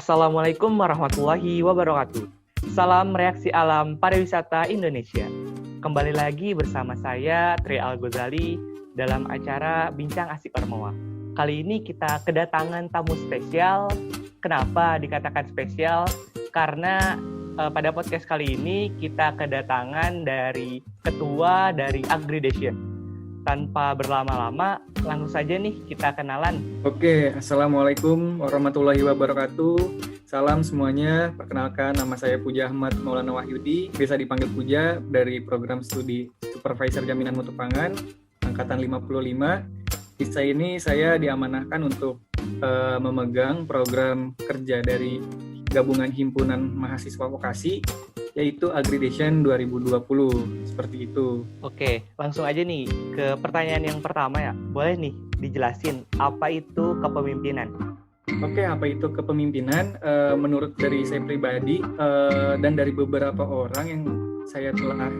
Assalamualaikum warahmatullahi wabarakatuh. Salam reaksi alam pariwisata Indonesia. Kembali lagi bersama saya Tri Al-Ghazali dalam acara Bincang Asik Ormawa. Kali ini kita kedatangan tamu spesial. Kenapa dikatakan spesial? Karena pada podcast kali ini kita kedatangan dari ketua dari Agridation. Tanpa berlama-lama, langsung saja nih kita kenalan. Oke, Assalamualaikum warahmatullahi wabarakatuh. Salam semuanya, perkenalkan nama saya Puja Ahmad Maulana Wahyudi, biasa dipanggil Puja, dari program studi Supervisor Jaminan Mutu Pangan, Angkatan 55. Di ini saya diamanahkan untuk memegang program kerja dari Gabungan Himpunan Mahasiswa Vokasi, yaitu Agridation 2020, seperti itu. Oke, langsung aja nih ke pertanyaan yang pertama ya. Boleh nih dijelasin apa itu kepemimpinan? Oke, apa itu kepemimpinan? Menurut dari saya pribadi dan dari beberapa orang yang saya telah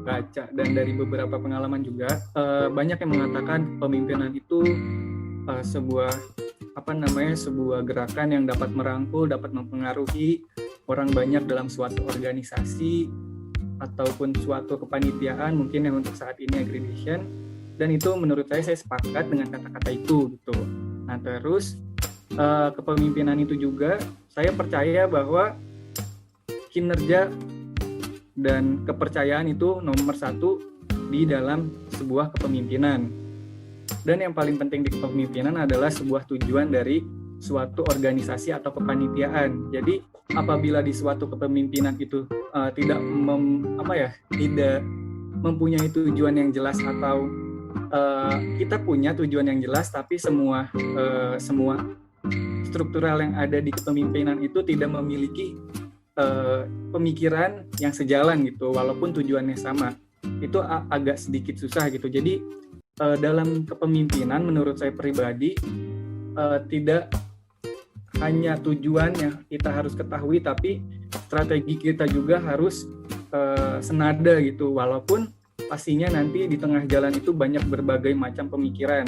baca dan dari beberapa pengalaman juga, banyak yang mengatakan kepemimpinan itu sebuah gerakan yang dapat merangkul, dapat mempengaruhi orang banyak dalam suatu organisasi ataupun suatu kepanitiaan, mungkin yang untuk saat ini Agridation, dan itu menurut saya sepakat dengan kata-kata itu gitu. Nah terus kepemimpinan itu juga saya percaya bahwa kinerja dan kepercayaan itu nomor satu di dalam sebuah kepemimpinan, dan yang paling penting di kepemimpinan adalah sebuah tujuan dari suatu organisasi atau kepanitiaan. Jadi apabila di suatu kepemimpinan itu tidak mempunyai tujuan yang jelas, atau kita punya tujuan yang jelas tapi semua struktural yang ada di kepemimpinan itu tidak memiliki pemikiran yang sejalan gitu, walaupun tujuannya sama, itu agak sedikit susah gitu. Jadi dalam kepemimpinan menurut saya pribadi tidak hanya tujuan yang kita harus ketahui, tapi strategi kita juga harus senada gitu, walaupun pastinya nanti di tengah jalan itu banyak berbagai macam pemikiran.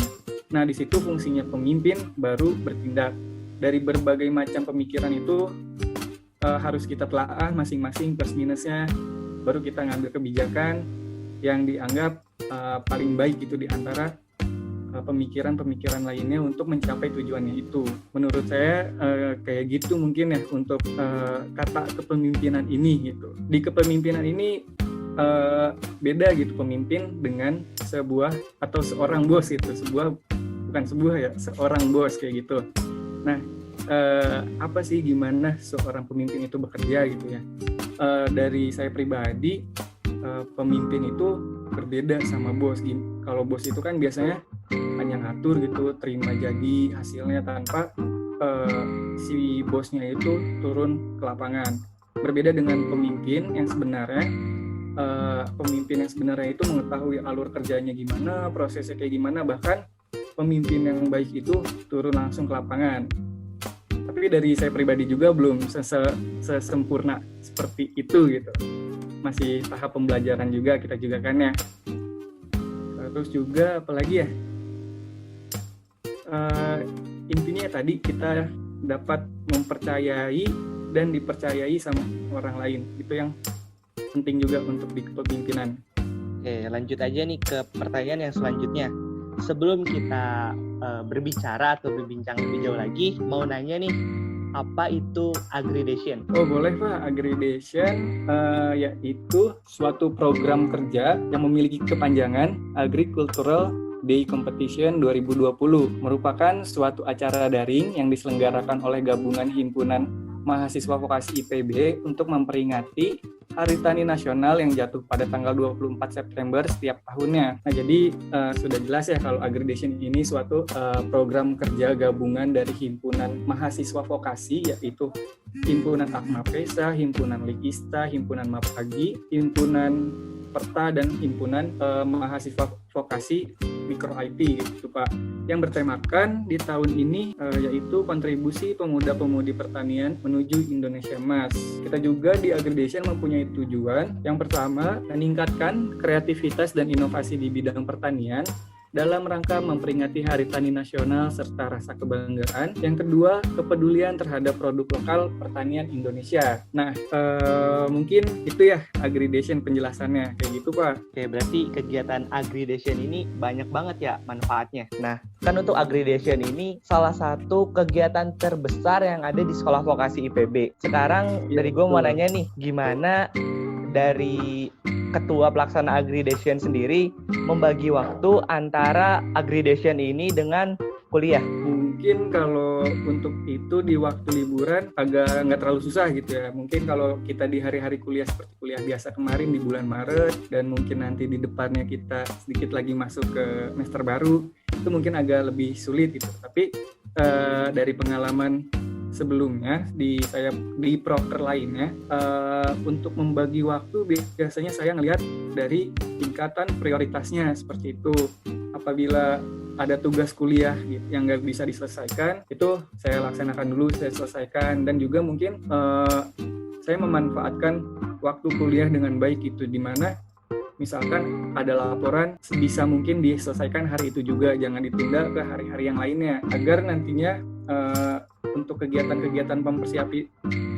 Nah di situ fungsinya pemimpin baru bertindak. Dari berbagai macam pemikiran itu harus kita telaah masing-masing plus minusnya, baru kita ngambil kebijakan yang dianggap paling baik itu di antara pemikiran-pemikiran lainnya untuk mencapai tujuannya itu. Menurut saya kayak gitu mungkin ya untuk kata kepemimpinan ini gitu. Di kepemimpinan ini beda gitu pemimpin dengan sebuah atau seorang bos gitu. Seorang bos kayak gitu. Nah, apa sih gimana seorang pemimpin itu bekerja gitu ya? Dari saya pribadi, pemimpin itu berbeda sama bos. Kalau bos itu kan biasanya hanya ngatur gitu, terima jadi hasilnya tanpa si bosnya itu turun ke lapangan. Berbeda dengan pemimpin yang sebenarnya, pemimpin yang sebenarnya itu mengetahui alur kerjanya gimana, prosesnya kayak gimana, bahkan pemimpin yang baik itu turun langsung ke lapangan. Tapi dari saya pribadi juga belum sesempurna seperti itu gitu. Masih tahap pembelajaran juga kita juga kan ya. Terus juga apalagi ya, intinya tadi kita dapat mempercayai dan dipercayai sama orang lain, itu yang penting juga untuk di kepemimpinan. Oke, lanjut aja nih ke pertanyaan yang selanjutnya. Sebelum kita berbicara atau berbincang lebih jauh lagi, mau nanya nih, apa itu Agridation? Oh boleh Pak, Agridation yaitu suatu program kerja yang memiliki kepanjangan Agricultural Day Competition 2020, merupakan suatu acara daring yang diselenggarakan oleh Gabungan Himpunan Mahasiswa Vokasi IPB untuk memperingati Hari Tani Nasional yang jatuh pada tanggal 24 September setiap tahunnya. Nah, jadi sudah jelas ya kalau Agridation ini suatu program kerja gabungan dari Himpunan Mahasiswa Vokasi, yaitu Himpunan Akmapesa, Himpunan Likista, Himpunan Mapagi, Himpunan Perta, dan Himpunan Mahasiswa Vokasi Mikro IT gitu Pak, yang bertemakan di tahun ini yaitu kontribusi pemuda-pemudi pertanian menuju Indonesia Emas. Kita juga di Agridation mempunyai tujuan yang pertama, meningkatkan kreativitas dan inovasi di bidang pertanian dalam rangka memperingati Hari Tani Nasional serta rasa kebanggaan. Yang kedua, kepedulian terhadap produk lokal pertanian Indonesia. Nah, mungkin itu ya Agridation penjelasannya, kayak gitu Pak. Oke, berarti kegiatan Agridation ini banyak banget ya manfaatnya. Nah, kan untuk Agridation ini salah satu kegiatan terbesar yang ada di Sekolah Vokasi IPB. Sekarang Iya, dari gue mau betul. nanya nih, gimana dari Ketua Pelaksana Agridation sendiri membagi waktu antara Agridation ini dengan kuliah? Mungkin kalau untuk itu di waktu liburan agak nggak terlalu susah gitu ya. Mungkin kalau kita di hari-hari kuliah seperti kuliah biasa kemarin di bulan Maret, dan mungkin nanti di depannya kita sedikit lagi masuk ke semester baru, itu mungkin agak lebih sulit gitu. Tapi dari pengalaman sebelumnya di proker lainnya, untuk membagi waktu biasanya saya ngelihat dari tingkatan prioritasnya seperti itu. Apabila ada tugas kuliah gitu, yang nggak bisa diselesaikan, itu saya laksanakan dulu, saya selesaikan. Dan juga mungkin saya memanfaatkan waktu kuliah dengan baik gitu, dimana misalkan ada laporan sebisa mungkin diselesaikan hari itu juga, jangan ditunda ke hari-hari yang lainnya, agar nantinya untuk kegiatan-kegiatan mempersiapi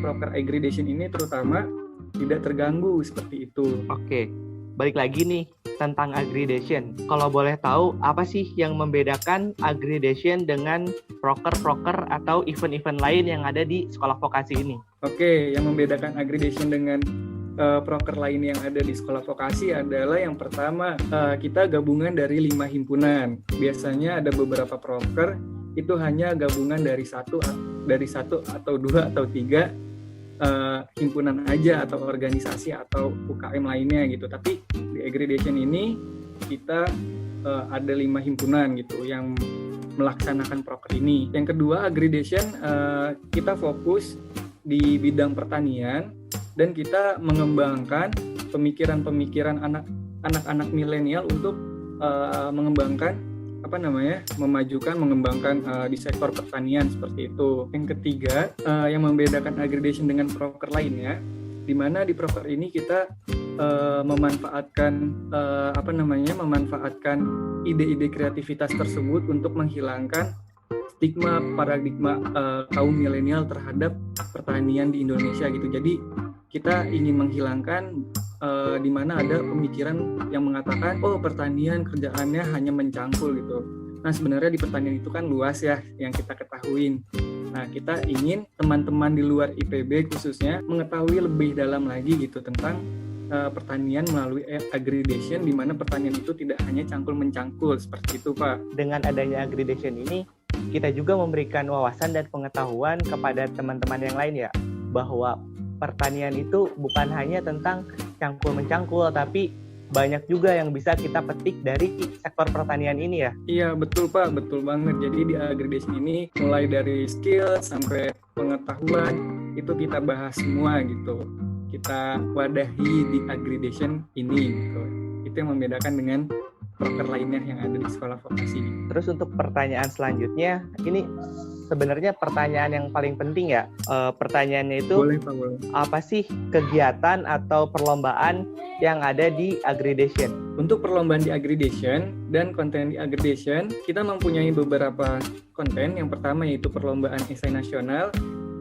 proker Agridation ini terutama tidak terganggu seperti itu. Oke, balik lagi nih tentang Agridation. Kalau boleh tahu, apa sih yang membedakan Agridation dengan proker-proker atau event-event lain yang ada di Sekolah Vokasi ini? Oke, yang membedakan Agridation dengan proker lain yang ada di Sekolah Vokasi adalah yang pertama, kita gabungan dari 5 himpunan. Biasanya ada beberapa proker itu hanya gabungan dari satu atau 2 atau 3 himpunan aja, atau organisasi atau UKM lainnya gitu. Tapi di Agridation ini kita ada 5 himpunan gitu yang melaksanakan proker ini. Yang kedua, Agridation kita fokus di bidang pertanian, dan kita mengembangkan pemikiran-pemikiran anak-anak milenial untuk mengembangkan di sektor pertanian seperti itu. Yang ketiga, yang membedakan Agridation dengan proker lainnya, di mana di proker ini kita memanfaatkan ide-ide kreativitas tersebut untuk menghilangkan stigma paradigma kaum milenial terhadap pertanian di Indonesia gitu. Jadi kita ingin menghilangkan di mana ada pemikiran yang mengatakan, oh pertanian kerjaannya hanya mencangkul gitu. Nah sebenarnya di pertanian itu kan luas ya yang kita ketahuin. Nah kita ingin teman-teman di luar IPB khususnya mengetahui lebih dalam lagi gitu tentang pertanian melalui Agridation, di mana pertanian itu tidak hanya cangkul-mencangkul seperti itu Pak. Dengan adanya Agridation ini, kita juga memberikan wawasan dan pengetahuan kepada teman-teman yang lain ya, bahwa pertanian itu bukan hanya tentang cangkul-mencangkul, tapi banyak juga yang bisa kita petik dari sektor pertanian ini ya. Iya betul Pak, betul banget. Jadi di Agridation ini mulai dari skill sampai pengetahuan itu kita bahas semua gitu. Kita wadahi di Agridation ini gitu. Itu yang membedakan dengan proker lainnya yang ada di Sekolah Vokasi. Terus untuk pertanyaan selanjutnya, ini sebenarnya pertanyaan yang paling penting ya. Pertanyaannya itu, Boleh Pak, boleh. apa sih kegiatan atau perlombaan yang ada di Agridation? Untuk perlombaan di Agridation dan konten di Agridation, kita mempunyai beberapa konten. Yang pertama yaitu perlombaan esai nasional,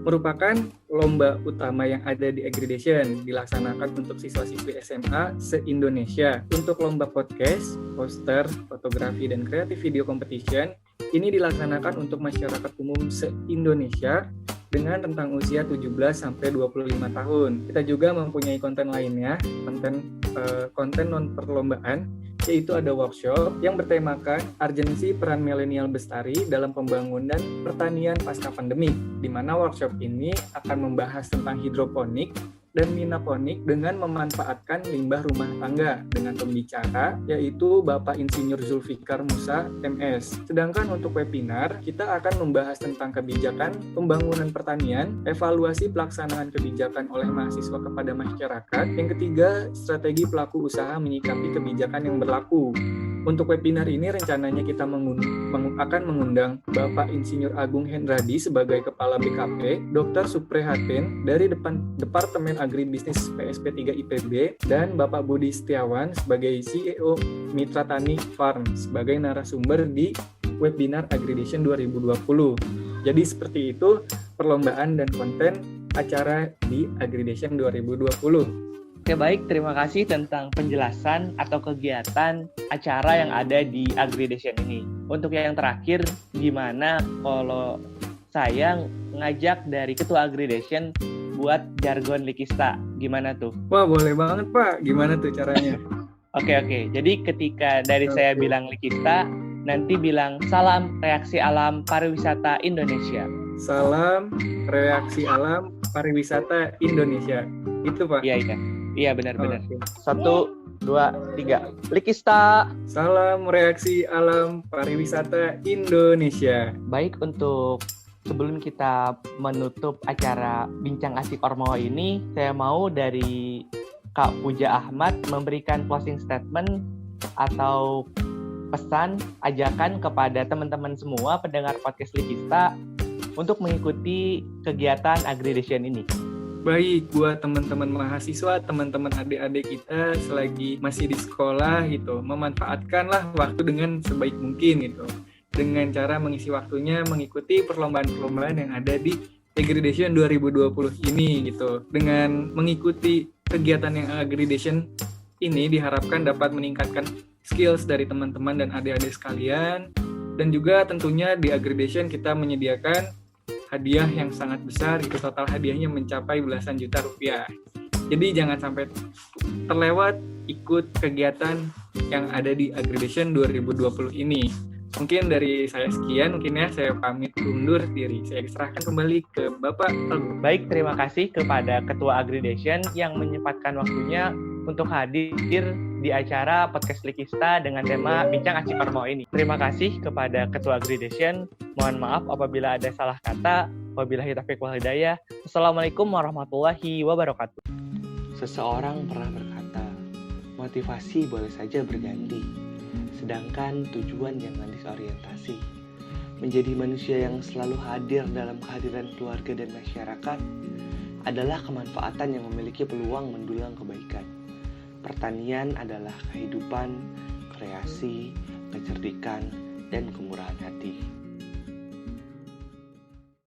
merupakan lomba utama yang ada di Agridation, dilaksanakan untuk siswa-siswi SMA se-Indonesia. Untuk lomba podcast, poster, fotografi, dan creative video competition, ini dilaksanakan untuk masyarakat umum se-Indonesia dengan rentang usia 17 sampai 25 tahun. Kita juga mempunyai konten lainnya, konten non perlombaan, yaitu ada workshop yang bertemakan urgensi peran milenial bestari dalam pembangunan pertanian pasca pandemi, di mana workshop ini akan membahas tentang hidroponik dan minaponik dengan memanfaatkan limbah rumah tangga dengan pembicara yaitu Bapak Insinyur Zulfikar Musa MS. Sedangkan untuk webinar kita akan membahas tentang kebijakan pembangunan pertanian, evaluasi pelaksanaan kebijakan oleh mahasiswa kepada masyarakat. Yang ketiga, strategi pelaku usaha menyikapi kebijakan yang berlaku. Untuk webinar ini rencananya kita akan mengundang Bapak Insinyur Agung Hendradi sebagai Kepala BKP, Dr. Suprihatin dari Departemen Agribisnis PSP 3 IPB, dan Bapak Budi Setiawan sebagai CEO Mitra Tani Farm sebagai narasumber di webinar Agridation 2020. Jadi seperti itu perlombaan dan konten acara di Agridation 2020. Oke, baik, terima kasih tentang penjelasan atau kegiatan acara yang ada di Agridation ini. Untuk yang terakhir, gimana kalau saya ngajak dari Ketua Agridation buat jargon Likista? Gimana tuh? Wah, boleh banget Pak. Gimana tuh caranya? Oke. Jadi ketika dari saya bilang Likista, nanti bilang salam reaksi alam pariwisata Indonesia. Salam reaksi alam pariwisata Indonesia. Itu Pak? Iya, benar-benar. Oke. 1, 2, 3. Likista. Salam reaksi alam pariwisata Indonesia. Baik, untuk sebelum kita menutup acara Bincang Asik Ormawa ini, saya mau dari Kak Puja Ahmad memberikan closing statement atau pesan, ajakan kepada teman-teman semua pendengar podcast Likista untuk mengikuti kegiatan Agridation ini. Baik, buat teman-teman mahasiswa, teman-teman adik-adik kita selagi masih di sekolah gitu, memanfaatkanlah waktu dengan sebaik mungkin gitu. Dengan cara mengisi waktunya mengikuti perlombaan-perlombaan yang ada di Agridation 2020 ini gitu. Dengan mengikuti kegiatan yang Agridation ini diharapkan dapat meningkatkan skills dari teman-teman dan adik-adik sekalian. Dan juga tentunya di Agridation kita menyediakan hadiah yang sangat besar, itu total hadiahnya mencapai belasan juta rupiah. Jadi jangan sampai terlewat ikut kegiatan yang ada di Agridation 2020 ini. Mungkin dari saya sekian, mungkin ya saya pamit undur diri. Saya serahkan kembali ke Bapak Teguh. Baik, terima kasih kepada Ketua Agridation yang menyempatkan waktunya untuk hadir di acara podcast Likista dengan tema Bincang Asik Ormawa ini. Terima kasih kepada Ketua Agridation. Mohon maaf apabila ada salah kata. Wabillahi taufiq wal hidayah. Assalamualaikum warahmatullahi wabarakatuh. Seseorang pernah berkata, motivasi boleh saja berganti, sedangkan tujuan jangan disorientasi. Menjadi manusia yang selalu hadir dalam kehadiran keluarga dan masyarakat adalah kemanfaatan yang memiliki peluang mendulang kebaikan. Pertanian adalah kehidupan, kreasi, kecerdikan, dan kemurahan hati.